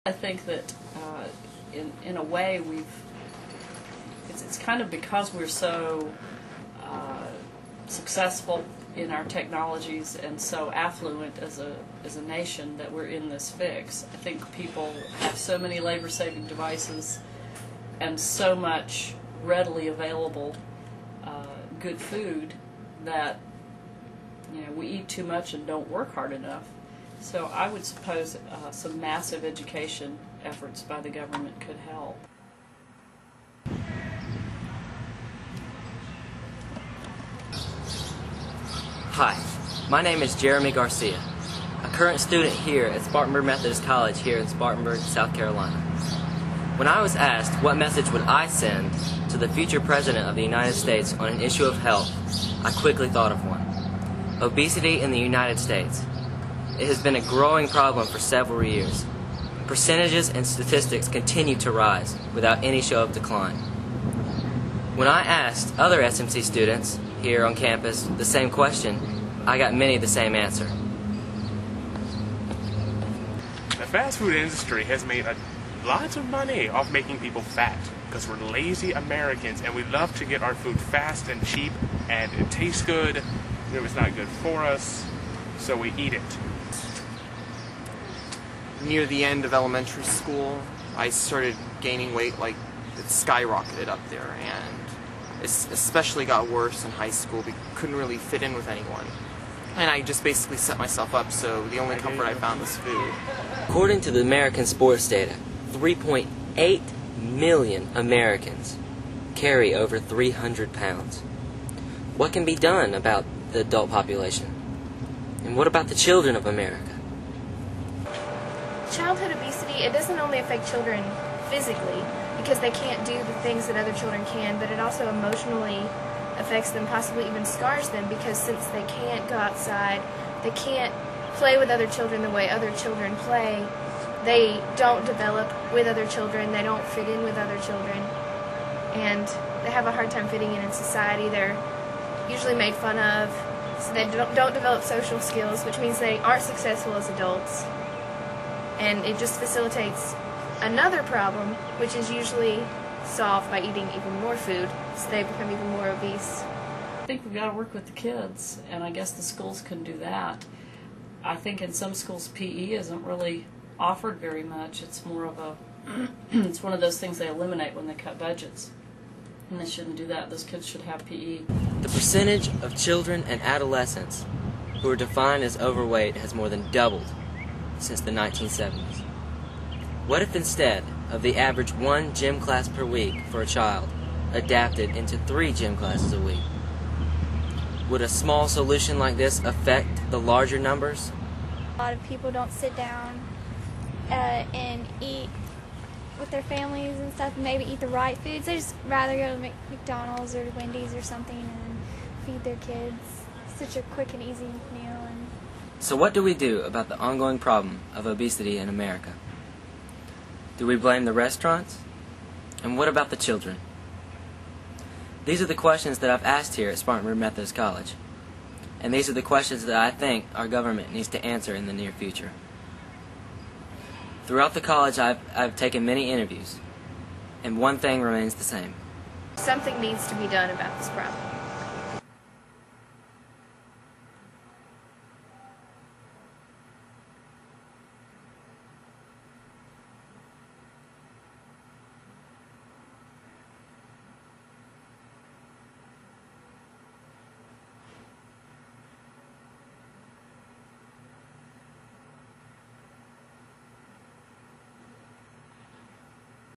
I think that in a way it's kind of because we're so successful in our technologies and so affluent as a nation that we're in this fix. I think people have so many labor-saving devices and so much readily available good food that we eat too much and don't work hard enough. So I would suppose some massive education efforts by the government could help. Hi, my name is Jeremy Garcia, a current student here at Spartanburg Methodist College here in Spartanburg, South Carolina. When I was asked what message would I send to the future President of the United States on an issue of health, I quickly thought of one. Obesity in the United States. It has been a growing problem for several years. Percentages and statistics continue to rise without any show of decline. When I asked other SMC students here on campus the same question, I got many the same answer. The fast food industry has made lots of money off making people fat because we're lazy Americans and we love to get our food fast and cheap and it tastes good. It's not good for us, so we eat it. Near the end of elementary school, I started gaining weight, like it skyrocketed up there, and it especially got worse in high school because I couldn't really fit in with anyone. And I just basically set myself up, so the only comfort I found was food. According to the American sports data, 3.8 million Americans carry over 300 pounds. What can be done about the adult population? And what about the children of America? Childhood obesity, it doesn't only affect children physically because they can't do the things that other children can, but it also emotionally affects them, possibly even scars them, because since they can't go outside, they can't play with other children the way other children play, they don't develop with other children, they don't fit in with other children, and they have a hard time fitting in society. They're usually made fun of, so they don't develop social skills, which means they aren't successful as adults. And it just facilitates another problem, which is usually solved by eating even more food, so they become even more obese. I think we've got to work with the kids, and I guess the schools can do that. I think in some schools PE isn't really offered very much. It's more of a, it's one of those things they eliminate when they cut budgets. And they shouldn't do that. Those kids should have PE. The percentage of children and adolescents who are defined as overweight has more than doubled since the 1970s. What if instead of the average 1 gym class per week for a child adapted into 3 gym classes a week? Would a small solution like this affect the larger numbers? A lot of people don't sit down and eat with their families and stuff, maybe eat the right foods. They just rather go to McDonald's or Wendy's or something and feed their kids. Such a quick and easy meal. So what do we do about the ongoing problem of obesity in America? Do we blame the restaurants? And what about the children? These are the questions that I've asked here at Spartanburg Methodist College. And these are the questions that I think our government needs to answer in the near future. Throughout the college, I've taken many interviews, and one thing remains the same. Something needs to be done about this problem.